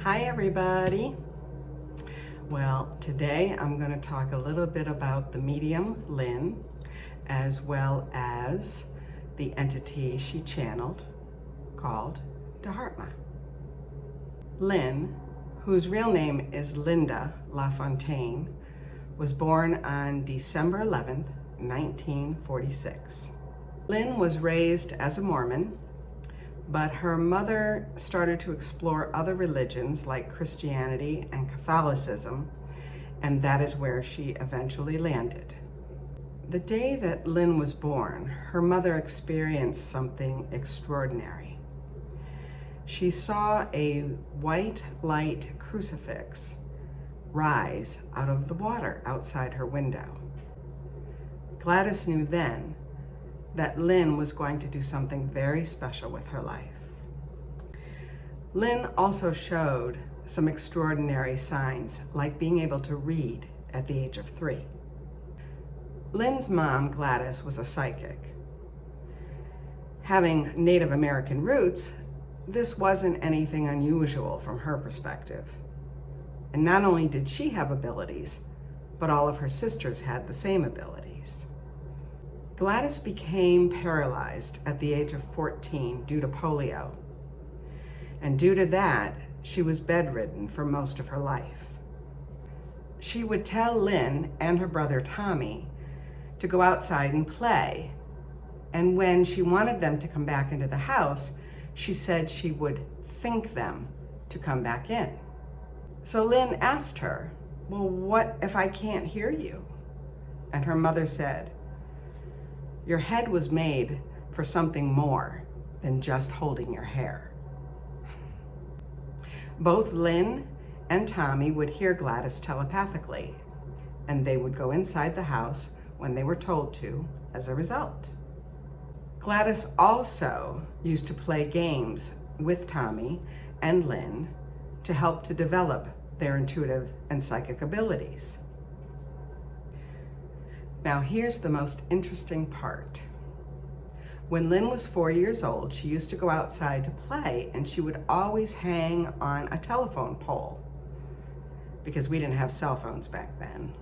Hi everybody. Well, today I'm going to talk a little bit about the medium Lynn, as well as the entity she channeled called Dharma. Lynn, whose real name is Linda LaFountain, was born on December 11th, 1946. Lynn was raised as a Mormon, but her mother started to explore other religions like Christianity and Catholicism, and that is where she eventually landed. The day that Lynn was born, her mother experienced something extraordinary. She saw a white light crucifix rise out of the water outside her window. Gladys knew then that Lynn was going to do something very special with her life. Lynn also showed some extraordinary signs, like being able to read at the age of 3. Lynn's mom, Gladys, was a psychic. Having Native American roots, this wasn't anything unusual from her perspective. And not only did she have abilities, but all of her sisters had the same abilities. Gladys became paralyzed at the age of 14 due to polio. And due to that, she was bedridden for most of her life. She would tell Lynn and her brother Tommy to go outside and play. And when she wanted them to come back into the house, she said she would think them to come back in. So Lynn asked her, "Well, what if I can't hear you?" And her mother said, "Your head was made for something more than just holding your hair." Both Lynn and Tommy would hear Gladys telepathically, and they would go inside the house when they were told to as a result. Gladys also used to play games with Tommy and Lynn to help to develop their intuitive and psychic abilities. Now here's the most interesting part. When Lynn was 4 years old, she used to go outside to play, and she would always hang on a telephone pole because we didn't have cell phones back then.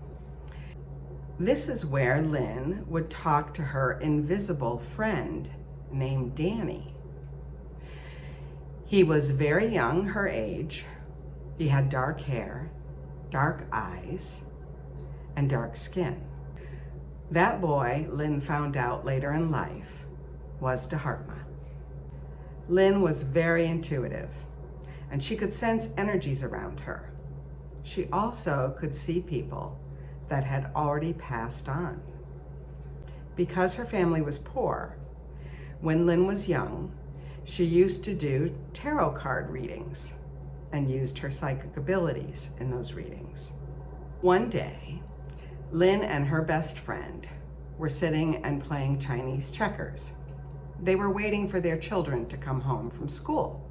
This is where Lynn would talk to her invisible friend named Danny. He was very young, her age. He had dark hair, dark eyes, and dark skin. That boy, Lynn found out later in life, was Dharma. Lynn was very intuitive, and she could sense energies around her. She also could see people that had already passed on. Because her family was poor, when Lynn was young, she used to do tarot card readings and used her psychic abilities in those readings. One day, Lynn and her best friend were sitting and playing Chinese checkers. They were waiting for their children to come home from school.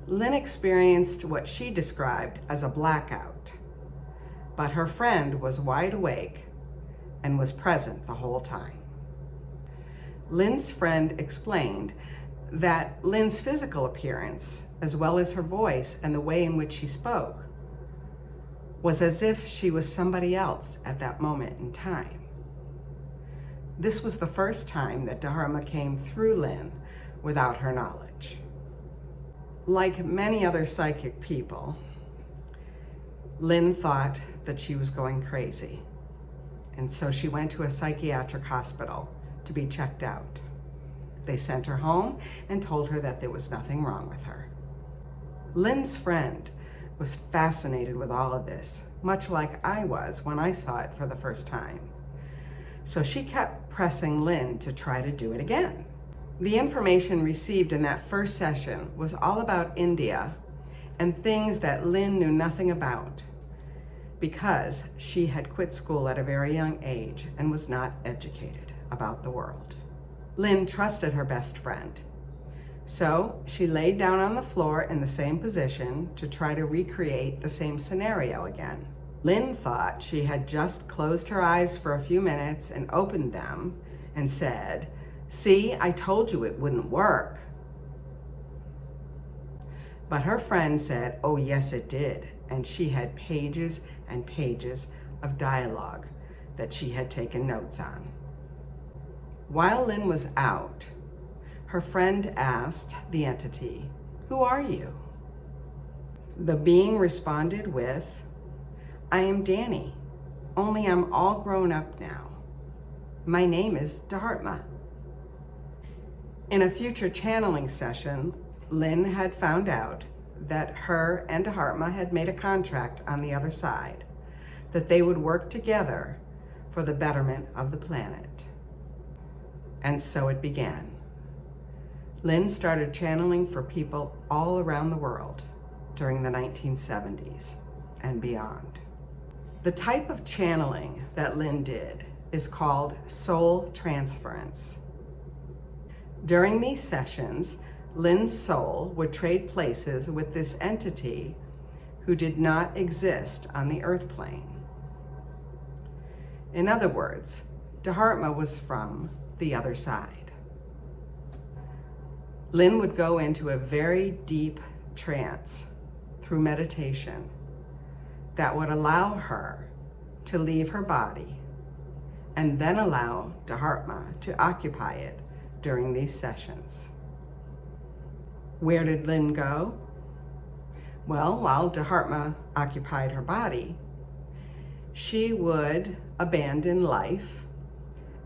Lynn experienced what she described as a blackout, but her friend was wide awake and was present the whole time. Lynn's friend explained that Lynn's physical appearance, as well as her voice and the way in which she spoke, was as if she was somebody else at that moment in time. This was the first time that Dharma came through Lynn without her knowledge. Like many other psychic people, Lynn thought that she was going crazy, and so she went to a psychiatric hospital to be checked out. They sent her home and told her that there was nothing wrong with her. Lynn's friend was fascinated with all of this, much like I was when I saw it for the first time. So she kept pressing Lynn to try to do it again. The information received in that first session was all about India and things that Lynn knew nothing about because she had quit school at a very young age and was not educated about the world. Lynn trusted her best friend. So she laid down on the floor in the same position to try to recreate the same scenario again. Lynn thought she had just closed her eyes for a few minutes and opened them and said, "See, I told you it wouldn't work." But her friend said, oh yes it did, and she had pages and pages of dialogue that she had taken notes on. While Lynn was out, her friend asked the entity, "Who are you?" The being responded with, "I am Danny, only I'm all grown up now. My name is Dharma." In a future channeling session, Lynn had found out that her and Dharma had made a contract on the other side, that they would work together for the betterment of the planet. And so it began. Lynn started channeling for people all around the world during the 1970s and beyond. The type of channeling that Lynn did is called soul transference. During these sessions, Lynn's soul would trade places with this entity who did not exist on the earth plane. In other words, Dharma was from the other side. Lynn would go into a very deep trance through meditation that would allow her to leave her body and then allow Dharma to occupy it during these sessions. Where did Lynn go? Well, while Dharma occupied her body, she would abandon life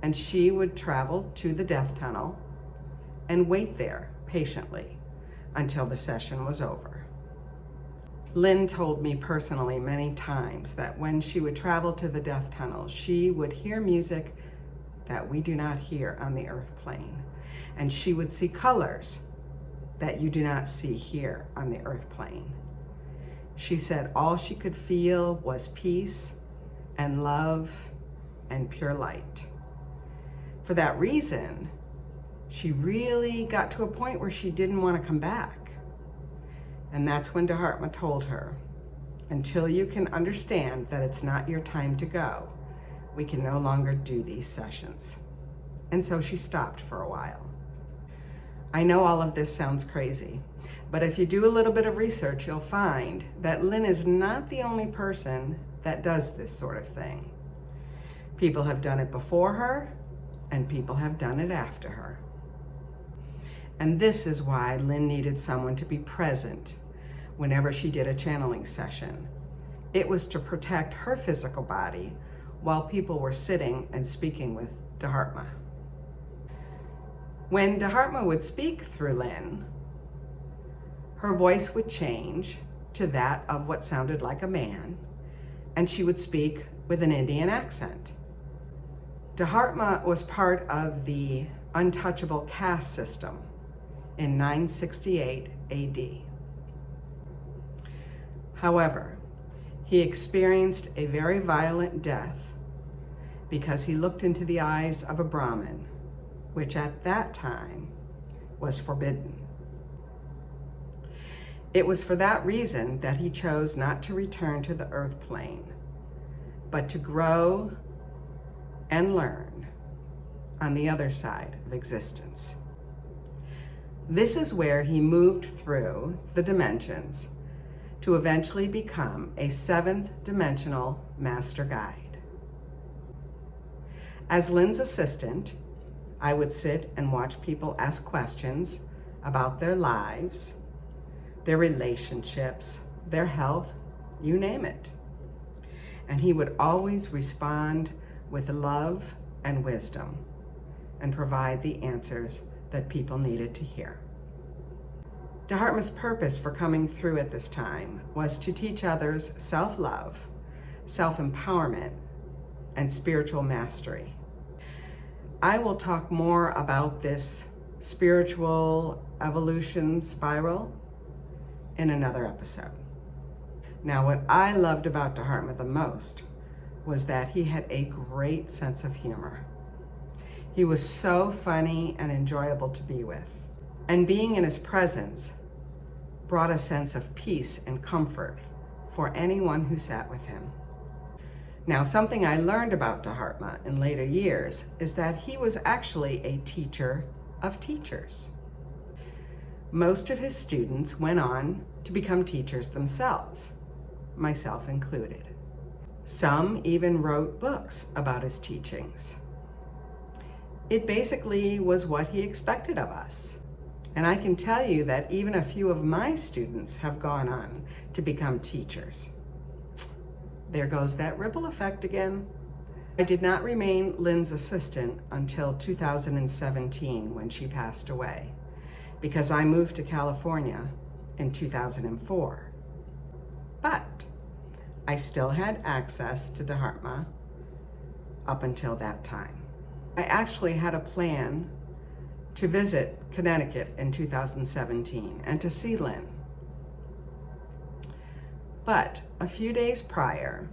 and she would travel to the death tunnel and wait there patiently until the session was over. Lynn told me personally many times that when she would travel to the death tunnel, she would hear music that we do not hear on the earth plane, and she would see colors that you do not see here on the earth plane. She said all she could feel was peace and love and pure light. For that reason, she really got to a point where she didn't want to come back. And that's when Dharma told her, until you can understand that it's not your time to go, we can no longer do these sessions. And so she stopped for a while. I know all of this sounds crazy, but if you do a little bit of research, you'll find that Lynn is not the only person that does this sort of thing. People have done it before her, and people have done it after her. And this is why Lynn needed someone to be present whenever she did a channeling session. It was to protect her physical body while people were sitting and speaking with Dharma. When Dharma would speak through Lynn, her voice would change to that of what sounded like a man, and she would speak with an Indian accent. Dharma was part of the untouchable caste system in 968 AD. However, he experienced a very violent death because he looked into the eyes of a Brahmin, which at that time was forbidden. It was for that reason that he chose not to return to the earth plane, but to grow and learn on the other side of existence. This is where he moved through the dimensions to eventually become a seventh dimensional master guide. As Lynn's assistant, I would sit and watch people ask questions about their lives, their relationships, their health, you name it. And he would always respond with love and wisdom and provide the answers that people needed to hear. Dharma's purpose for coming through at this time was to teach others self-love, self-empowerment, and spiritual mastery. I will talk more about this spiritual evolution spiral in another episode. Now, what I loved about Dharma the most was that he had a great sense of humor. He was so funny and enjoyable to be with. And being in his presence brought a sense of peace and comfort for anyone who sat with him. Now, something I learned about Dharma in later years is that he was actually a teacher of teachers. Most of his students went on to become teachers themselves, myself included. Some even wrote books about his teachings. It basically was what he expected of us. And I can tell you that even a few of my students have gone on to become teachers. There goes that ripple effect again. I did not remain Lynn's assistant until 2017 when she passed away, because I moved to California in 2004. But I still had access to Dharma up until that time. I actually had a plan to visit Connecticut in 2017 and to see Lynn. But a few days prior,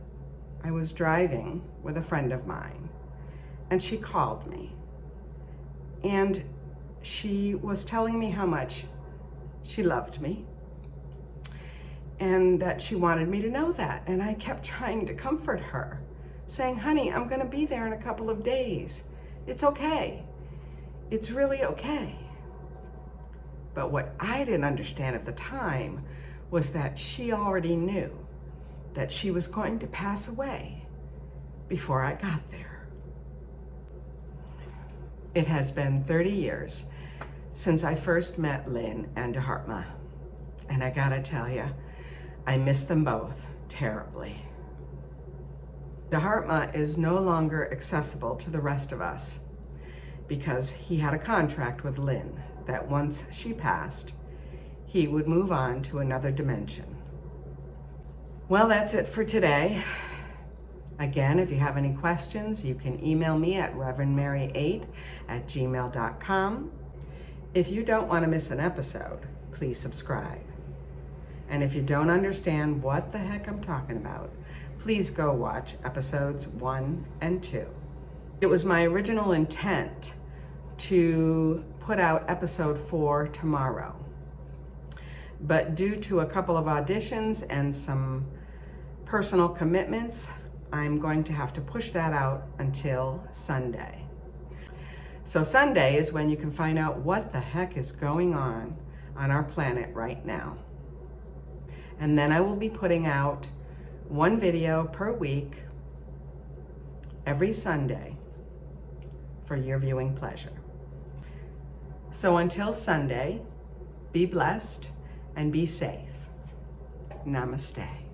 I was driving with a friend of mine, and she called me. And she was telling me how much she loved me and that she wanted me to know that. And I kept trying to comfort her, saying, honey, I'm gonna be there in a couple of days. It's okay. It's really okay. But what I didn't understand at the time was that she already knew that she was going to pass away before I got there. It has been 30 years since I first met Lynn and Dharma, and I gotta tell you, I miss them both terribly. Dharma is no longer accessible to the rest of us because he had a contract with Lynn that once she passed, he would move on to another dimension. Well, that's it for today. Again, if you have any questions, you can email me at reverendmary8@gmail.com. If you don't want to miss an episode, please subscribe. And if you don't understand what the heck I'm talking about, please go watch episodes 1 and 2. It was my original intent to put out episode 4 tomorrow. But due to a couple of auditions and some personal commitments, I'm going to have to push that out until Sunday. So Sunday is when you can find out what the heck is going on our planet right now. And then I will be putting out 1 video per week every Sunday for your viewing pleasure. So until Sunday, be blessed and be safe. Namaste.